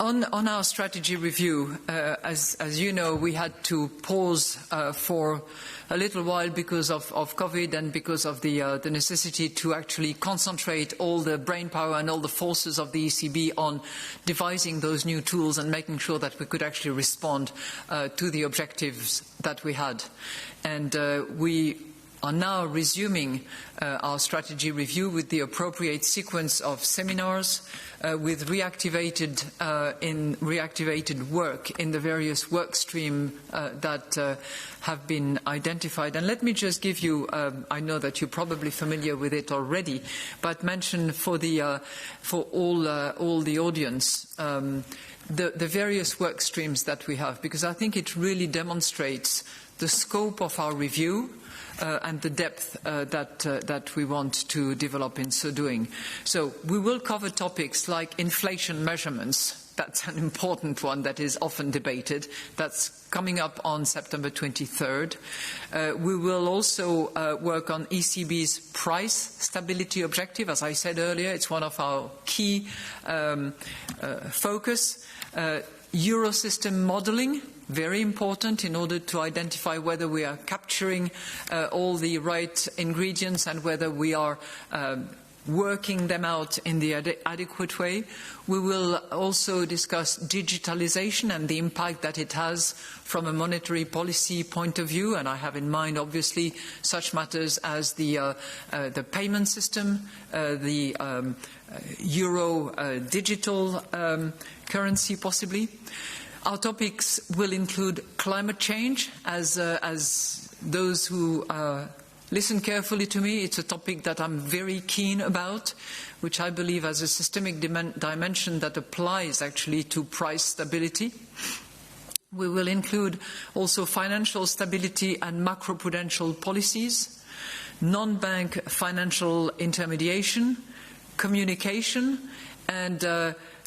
On our strategy review, as you know, we had to pause for a little while because of COVID and because of the necessity to actually concentrate all the brainpower and all the forces of the ECB on devising those new tools and making sure that we could actually respond to the objectives that we had. And we are now resuming our strategy review with the appropriate sequence of seminars, with reactivated work in the various work streams that have been identified. And let me just give you, I know that you're probably familiar with it already, but mention for all the audience the various work streams that we have, because I think it really demonstrates the scope of our review and the depth that we want to develop in so doing. So we will cover topics like inflation measurements. That's an important one that is often debated. That's coming up on September 23rd. We will also work on ECB's price stability objective. As I said earlier, it's one of our key focus. Eurosystem modelling, very important in order to identify whether we are capturing all the right ingredients and whether we are working them out in the adequate way. We will also discuss digitalization and the impact that it has from a monetary policy point of view, and I have in mind obviously such matters as the payment system, the euro digital currency possibly. Our topics will include climate change. As those who listen carefully to me, it's a topic that I'm very keen about, which I believe has a systemic dimension that applies actually to price stability. We will include also financial stability and macroprudential policies, non-bank financial intermediation, communication, and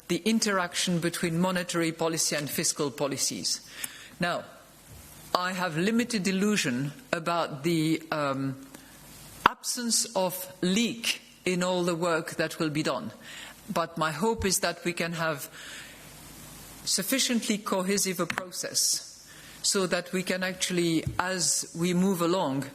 the interaction between monetary policy and fiscal policies. Now, I have limited illusion about the absence of leak in all the work that will be done. But my hope is that we can have sufficiently cohesive a process so that we can actually, as we move along,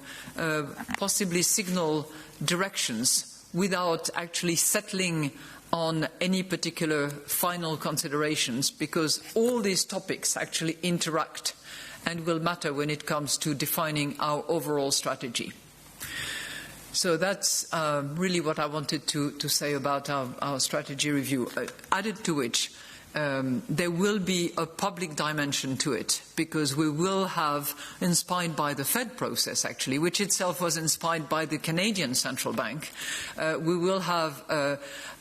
possibly signal directions without actually settling on any particular final considerations, because all these topics actually interact and will matter when it comes to defining our overall strategy. So that's really what I wanted to say about our strategy review. Added to which, there will be a public dimension to it, because we will have, inspired by the Fed process actually, which itself was inspired by the Canadian Central Bank, we will have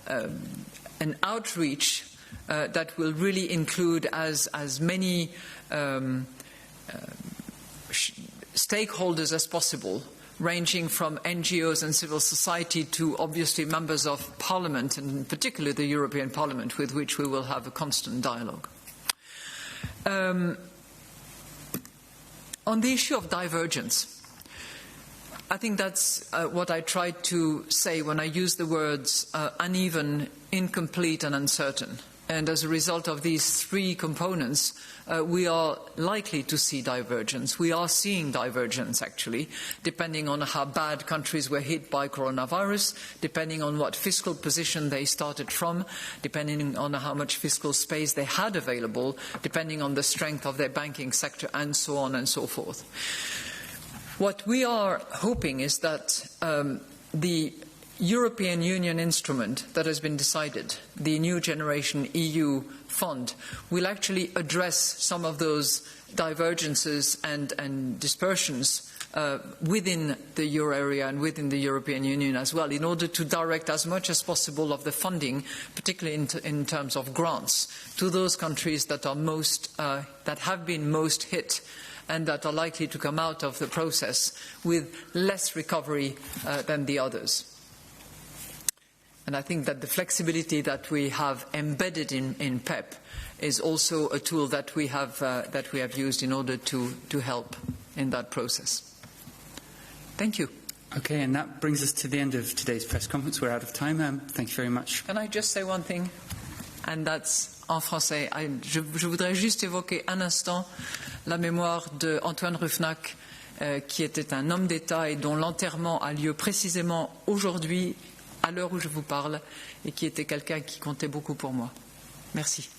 an outreach that will really include as many stakeholders as possible, ranging from NGOs and civil society to obviously members of Parliament, and in particular the European Parliament, with which we will have a constant dialogue. On the issue of divergence, I think that's what I tried to say when I used the words uneven, incomplete and uncertain. And as a result of these three components, we are likely to see divergence. We are seeing divergence, actually, depending on how bad countries were hit by coronavirus, depending on what fiscal position they started from, depending on how much fiscal space they had available, depending on the strength of their banking sector, and so on and so forth. What we are hoping is that the European Union instrument that has been decided, the New Generation EU Fund, will actually address some of those divergences and dispersions within the euro area and within the European Union as well, in order to direct as much as possible of the funding, particularly in terms of grants, to those countries that are that have been most hit and that are likely to come out of the process with less recovery than the others. And I think that the flexibility that we have embedded in PEP is also a tool that we have used in order to help in that process. Thank you. Okay, and that brings us to the end of today's press conference. We're out of time. Thank you very much. Can I just say one thing? and that's en français. Je voudrais juste évoquer un instant la mémoire d'Antoine Rufnac, qui était un homme d'État et dont l'enterrement a lieu précisément aujourd'hui, à l'heure où je vous parle, et qui était quelqu'un qui comptait beaucoup pour moi. Merci.